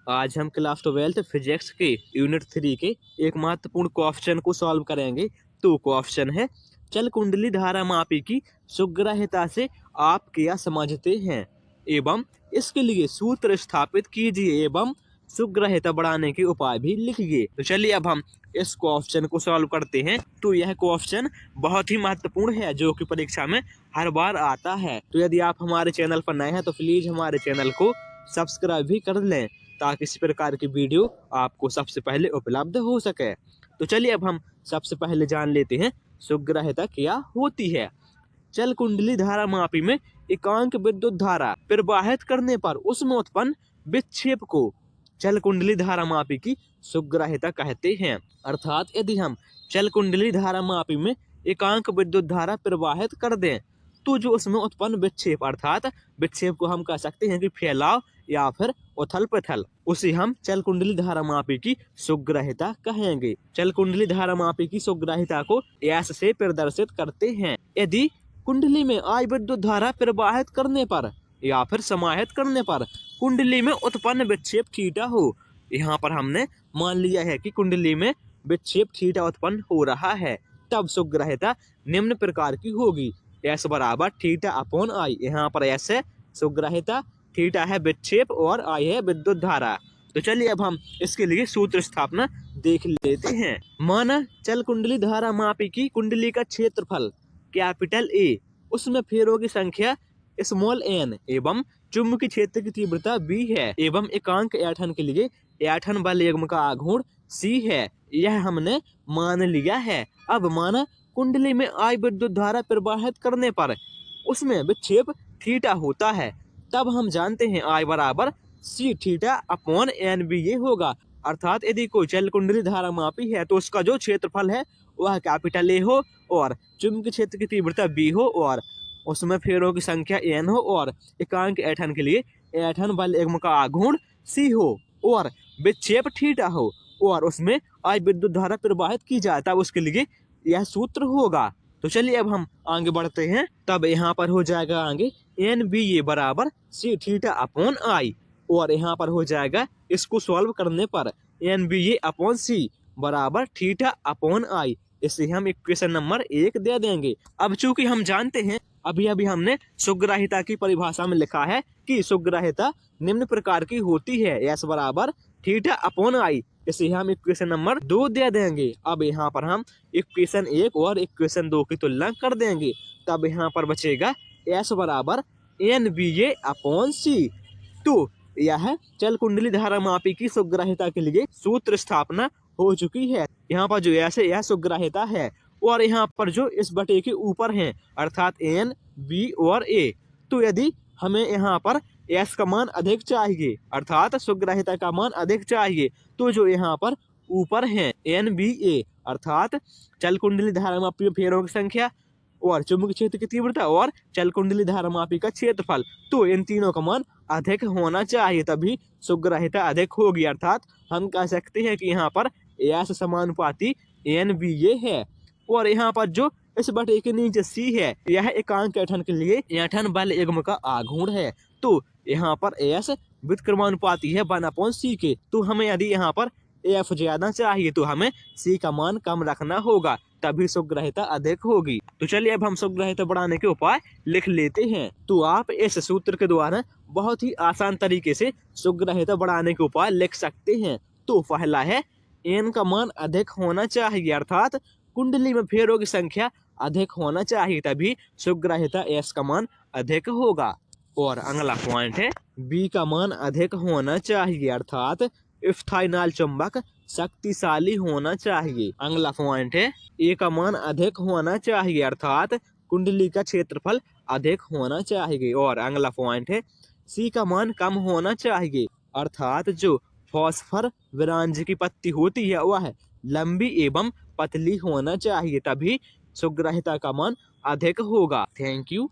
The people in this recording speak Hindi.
आज हम क्लास 12 फिजिक्स के यूनिट 3 के एक महत्वपूर्ण क्वेश्चन को सॉल्व करेंगे। तो क्वेश्चन है, चल कुंडली धारा मापी की सुग्राह्यता से आप क्या समझते हैं एवं इसके लिए सूत्र स्थापित कीजिए एवं सुग्राह्यता बढ़ाने के उपाय भी लिखिए। तो चलिए अब हम इस क्वेश्चन को सॉल्व करते हैं। तो यह क्वेश्चन बहुत ही महत्वपूर्ण है जो कि परीक्षा में हर बार आता है। तो यदि आप हमारे चैनल पर नए हैं तो प्लीज हमारे चैनल को सब्सक्राइब भी कर लें ताकि इस प्रकार की वीडियो आपको सबसे पहले उपलब्ध हो सके। तो चलिए अब हम सबसे पहले जान लेते हैं सुग्राह्यता क्या होती है। चल कुंडली धारा मापी में एकांक विद्युत धारा प्रवाहित करने पर उसमें उत्पन्न विक्षेप को चल कुंडली धारा मापी की सुग्राह्यता कहते हैं। अर्थात यदि हम चल कुंडली धारा मापी में एकांक विद्युत धारा प्रवाहित कर दें तो जो उसमें उत्पन्न विक्षेप अर्थात विक्षेप को हम कह सकते हैं कि फैलाव या फिर उथल पुथल, उसे हम चल कुंडली धारा मापी की सुग्राह्यता कहेंगे। चल कुंडली धारा मापी की सुग्राह्यता को ऐसे से प्रदर्शित करते हैं। यदि कुंडली में आई विद्युत धारा प्रवाहित करने पर या फिर समाहित करने पर कुंडली में उत्पन्न विक्षेप थीटा हो। यहाँ पर हमने मान लिया है कि कुंडली में विक्षेप थीटा उत्पन्न हो रहा है, तब सुग्राह्यता निम्न प्रकार की होगी। एस बराबर थीटा अपॉन आई। यहाँ पर एस है सुग्राह्यता, थीटा है विक्षेप और आई है विद्युत धारा। तो चलिए अब हम इसके लिए सूत्र स्थापना देख लेते हैं। माना चल कुंडली धारा मापी की कुंडली का क्षेत्रफल कैपिटल ए, उसमें फेरों की संख्या स्मॉल एन एवं चुंबकीय क्षेत्र की तीव्रता बी है एवं एकांक ऐंठन के लिए ऐंठन बल युग्म का आघूर्ण सी है। यह हमने मान लिया है। अब माना कुंडली में आई विद्युत धारा प्रवाहित करने पर उसमें विक्षेप थीटा होता है, तब हम जानते हैं आई बराबर C theta upon N B ए होगा। अर्थात यदि कोई चल कुंडली धारा मापी है तो उसका जो क्षेत्रफल है वह कैपिटल ए हो और चुंबकीय क्षेत्र की तीव्रता बी हो और उसमें फेरों की संख्या एन हो और एकांक ऐंठन के लिए ऐंठन बल युग्म का आघूर्ण सी हो और विक्षेप थीटा हो और उसमें आई विद्युत धारा प्रवाहित की जाए, तब उसके लिए यह सूत्र होगा। तो चलिए अब हम आगे बढ़ते हैं। तब यहाँ पर हो जाएगा आगे एन बी ए बराबर सी थीटा अपॉन आई और यहाँ पर हो जाएगा इसको सॉल्व करने पर एन बी ए अपॉन सी बराबर थीटा अपॉन आई। इसे हम इक्वेशन नंबर 1 दे देंगे। अब चूंकि हम जानते हैं अभी हमने सुग्राह्यता की परिभाषा में लिखा है कि सुग्राह्यता निम्न प्रकार की होती है, एस बराबर थीटा अपॉन आई। इसे हम इक्वेशन नंबर 2 दे देंगे। अब यहाँ पर हम इक्वेशन 1 और इक्वेशन 2 की तुलना कर देंगे, तब यहाँ पर बचेगा एस बराबर एन बी ए अपॉन सी। तो यह चल कुंडली धारा मापी की सुग्राह्यता के लिए सूत्र स्थापना हो चुकी है। यहाँ पर जो ऐसे यह सुग्राह्यता है और यहाँ पर जो इस बटे के ऊपर हैं अर्थात एन बी और ए। तो यदि हमें यहाँ पर एस का मान अधिक चाहिए अर्थात सुग्राह्यता का मान अधिक चाहिए तो जो यहाँ पर ऊपर हैं एन बी ए अर्थात चल कुंडली धारा मापी में फेरों की संख्या और चुंबकीय क्षेत्र की तीव्रता और चल कुंडली धारा मापी का क्षेत्रफल, तो इन तीनों का मान अधिक होना चाहिए तभी सुग्राह्यता अधिक होगी। अर्थात हम कह सकते हैं कि यहाँ पर एस समानुपाती एन बी ए है और यहाँ पर जो इस बटे के नीचे सी है यह एकांक ऐंठन के लिए ऐंठन बल युग्म का आघूर्ण है। तो यहाँ पर एस व्युत्क्रमानुपाती है 1/c के। तो हमें यदि यहाँ पर एफ ज्यादा चाहिए तो हमें सी का मान कम रखना होगा, तभी सुग्राह्यता अधिक होगी। तो चलिए अब हम सुग्राह्यता बढ़ाने के उपाय लिख लेते हैं। तो आप इस सूत्र के द्वारा बहुत ही आसान तरीके से सुग्राह्यता बढ़ाने के उपाय लिख सकते हैं। तो पहला है एन का मान अधिक होना चाहिए अर्थात कुंडली में फेरों की संख्या अधिक होना चाहिए, तभी सुग्राह्यता एस का मान अधिक होगा। और अगला पॉइंट है बी का मान अधिक होना चाहिए अर्थात इफ्थाइनाल चुंबक शक्तिशाली होना चाहिए। अगला पॉइंट है ए का मान अधिक होना चाहिए अर्थात कुंडली का क्षेत्रफल अधिक होना चाहिए। और अगला पॉइंट है सी का मान कम होना चाहिए अर्थात जो फॉस्फर विरांज की पत्ती होती है वह लंबी एवं पतली होना चाहिए, तभी सुग्राह्यता का मान अधिक होगा। Thank you.